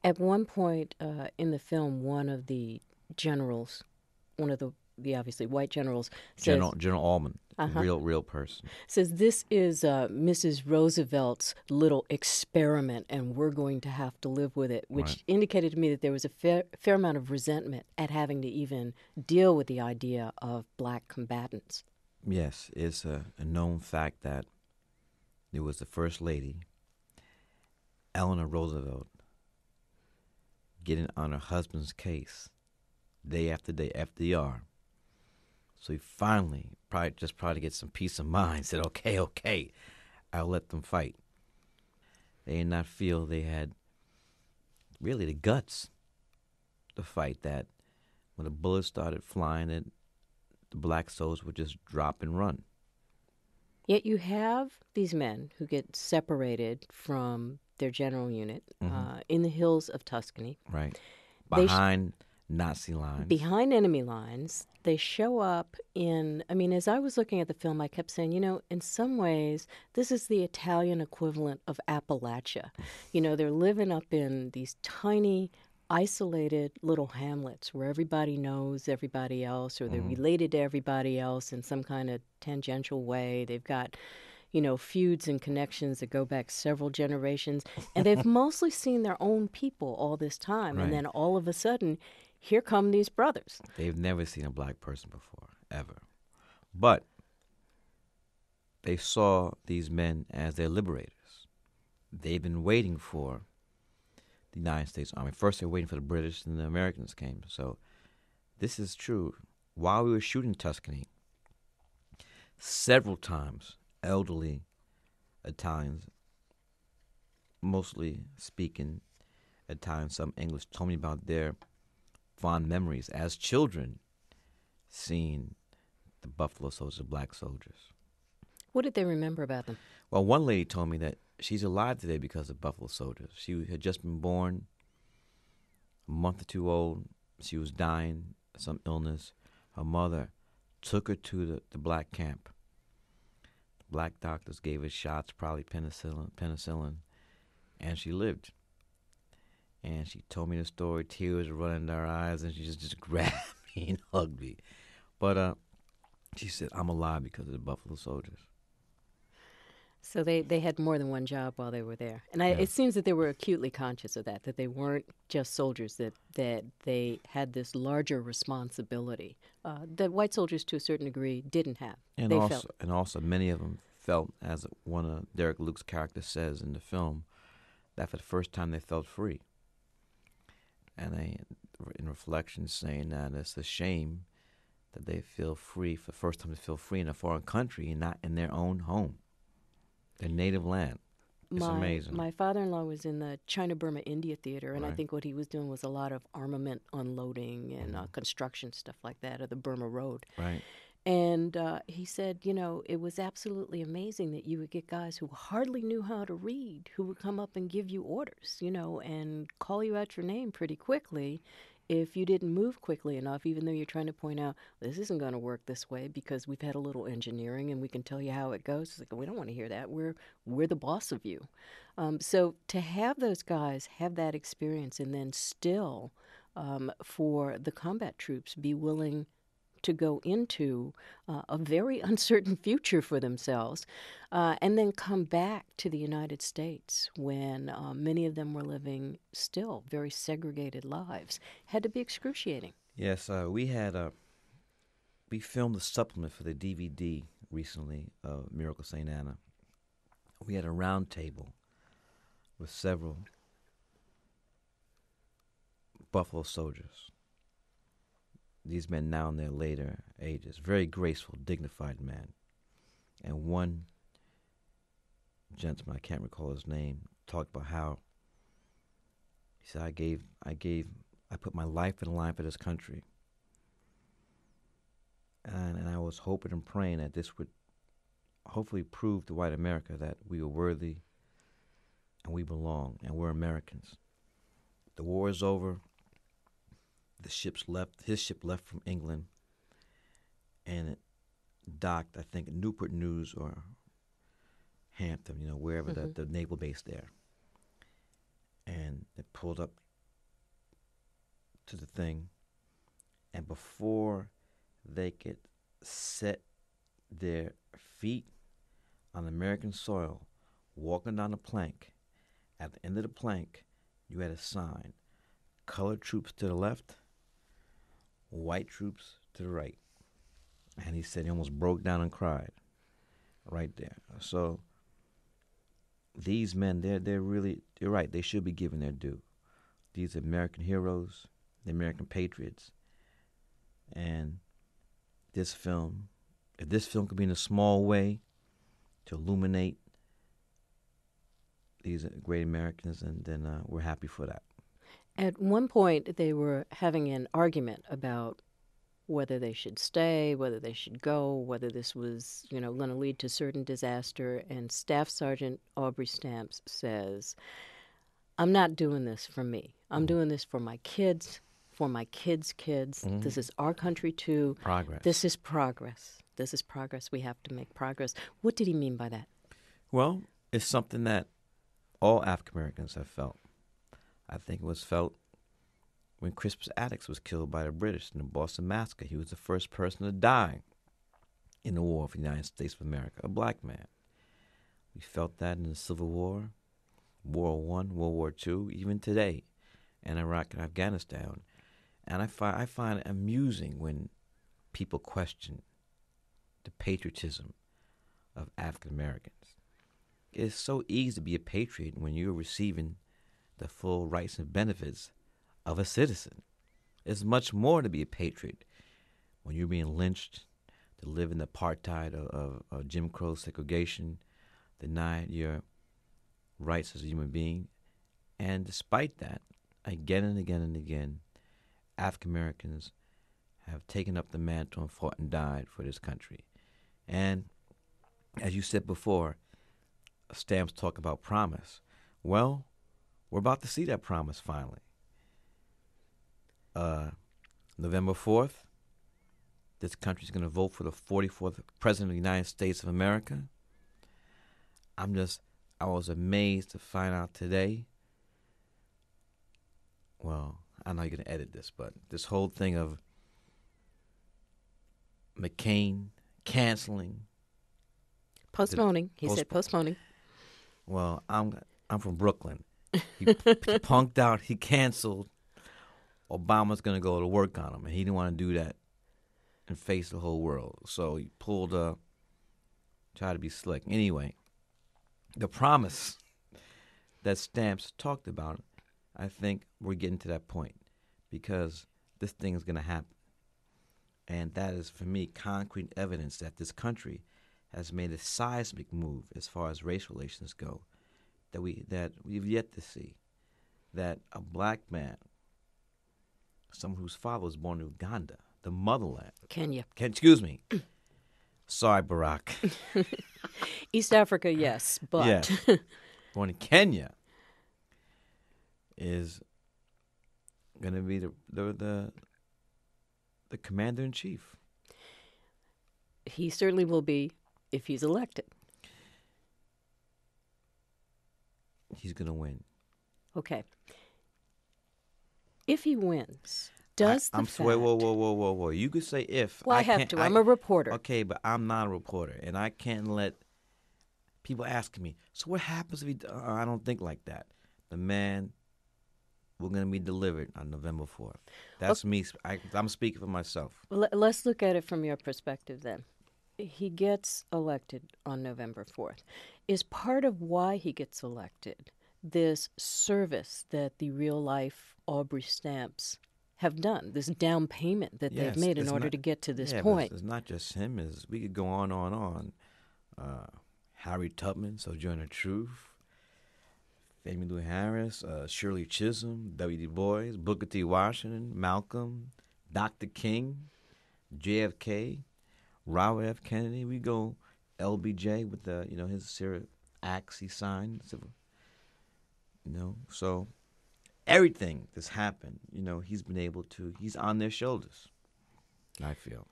At one point in the film, one of the generals, one of the obviously white generals, says, General Allman, uh-huh, real person. says this is Mrs. Roosevelt's little experiment, and we're going to have to live with it, Right. which indicated to me that there was a fair amount of resentment at having to even deal with the idea of black combatants. Yes, it's a known fact that it was the First Lady, Eleanor Roosevelt, getting on her husband's case day after day, FDR. So he finally, probably to get some peace of mind, said, okay, okay, I'll let them fight. They did not feel they had really the guts to fight that. When the bullets started flying, the black soldiers would just drop and run. Yet you have these men who get separated from their general unit Hmm. in the hills of Tuscany. Right. They Behind Nazi lines. behind enemy lines. They show up in, I mean, as I was looking at the film, I kept saying, in some ways, this is the Italian equivalent of Appalachia. They're living up in these tiny, isolated little hamlets where everybody knows everybody else, or they're Hmm. related to everybody else in some kind of tangential way. They've got feuds and connections that go back several generations. And they've mostly seen their own people all this time. And Right. then all of a sudden, here come these brothers. They've never seen a black person before, ever. But they saw these men as their liberators. They've been waiting for the United States Army. First, they were waiting for the British, and the Americans came. So this is true. While we were shooting Tuscany, several times, elderly Italians, mostly speaking Italian, some English, told me about their fond memories as children seeing the Buffalo Soldiers, the black soldiers. What did they remember about them? Well, one lady told me that she's alive today because of Buffalo Soldiers. She had just been born, a month or two old. She was dying of some illness. Her mother took her to the black camp. The black doctors gave her shots, probably penicillin, and she lived. And she told me the story. Tears were running down her eyes, and she just grabbed me and hugged me. But she said, "I'm alive because of the Buffalo Soldiers." So they had more than one job while they were there. And Yeah. it seems that they were acutely conscious of that they weren't just soldiers, that they had this larger responsibility that white soldiers, to a certain degree, didn't have. And They felt. also, many of them felt, as one of Derek Luke's characters says in the film, that for the first time they felt free. And they, in reflection, saying that it's a shame that they feel free for the first time to feel free in a foreign country and not in their own home, their native land. It's amazing. My father-in-law was in the China-Burma India theater, and I Right. think what he was doing was a lot of armament unloading and construction, stuff like that, of the Burma Road. Right. And he said, it was absolutely amazing that you would get guys who hardly knew how to read, who would come up and give you orders, and call you out your name pretty quickly if you didn't move quickly enough, even though you're trying to point out, this isn't going to work this way because we've had a little engineering and we can tell you how it goes. It's like, we don't want to hear that. We're the boss of you. So to have those guys have that experience and then still for the combat troops be willing to go into a very uncertain future for themselves, and then come back to the United States when many of them were living still very segregated lives, had to be excruciating. Yes, we filmed a supplement for the DVD recently of Miracle St. Anna. We had a round table with several Buffalo Soldiers. These men now in their later ages, very graceful, dignified men. And one gentleman, I can't recall his name, talked about how he said, I put my life in the line for this country. And I was hoping and praying that this would hopefully prove to white America that we are worthy and we belong and we're Americans. The war is over. The ship's left. His ship left from England, and it docked, I think, at Newport News or Hampton, wherever the naval base there. And it pulled up to the thing, and before they could set their feet on American soil, walking down the plank, at the end of the plank, you had a sign: colored troops to the left, white troops to the right. And he said he almost broke down and cried right there. So these men, they're really, you're right, they should be given their due. These are American heroes, the American patriots. And this film, if this film could be in a small way to illuminate these great Americans, and then we're happy for that. At one point, they were having an argument about whether they should stay, whether they should go, whether this was, going to lead to certain disaster. And Staff Sergeant Aubrey Stamps says, I'm not doing this for me. I'm doing this for my kids, for my kids' kids. Mm-hmm. This is our country, too. Progress. This is progress. This is progress. We have to make progress. What did he mean by that? Well, it's something that all African Americans have felt. I think it was felt when Crispus Attucks was killed by the British in the Boston Massacre. He was the first person to die in the war for the United States of America, a black man. We felt that in the Civil War, World War I, World War II, even today, in Iraq and Afghanistan. And I find it amusing when people question the patriotism of African Americans. It's so easy to be a patriot when you're receiving the full rights and benefits of a citizen. It's much more to be a patriot when you're being lynched, to live in the apartheid of Jim Crow segregation, denied your rights as a human being. And despite that, again and again and again, African Americans have taken up the mantle and fought and died for this country. And as you said before, Stamps talk about promise. Well, we're about to see that promise finally. November 4th, this country's going to vote for the 44th President of the United States of America. I was amazed to find out today. Well, I know you're going to edit this, but this whole thing of McCain canceling. Postponing. He said postponing. Well, I'm from Brooklyn. He punked out. He canceled. Obama's going to go to work on him, and he didn't want to do that and face the whole world. So he pulled tried to be slick. Anyway, the promise that Stamps talked about, I think we're getting to that point because this thing is going to happen. And that is, for me, concrete evidence that this country has made a seismic move as far as race relations go that we've yet to see. That a black man, someone whose father was born in Uganda, the motherland. Kenya. Excuse me. Sorry, Barack. East Africa, yes, but... Yeah. Born in Kenya is going to be the commander-in-chief. He certainly will be if he's elected. He's going to win. Okay. If he wins, does the fact... Whoa. You could say if. Well, I have to. I'm a reporter. Okay, but I'm not a reporter, and I can't let people asking me, so what happens if he... I don't think like that. The man... We're going to be delivered on November 4th. That's me. I'm speaking for myself. Let's look at it from your perspective then. He gets elected on November 4th. Is part of why he gets elected this service that the real-life Aubrey Stamps have done, this down payment that they've made in order to get to this point? It's not just him. We could go on. Harry Tubman, Sojourner Truth, Emmylou Harris, Shirley Chisholm, W.D. Boys, Booker T. Washington, Malcolm, Dr. King, JFK, Robert F. Kennedy. We go LBJ with his acts he signed. So everything that's happened, he's been able to. He's on their shoulders, I feel.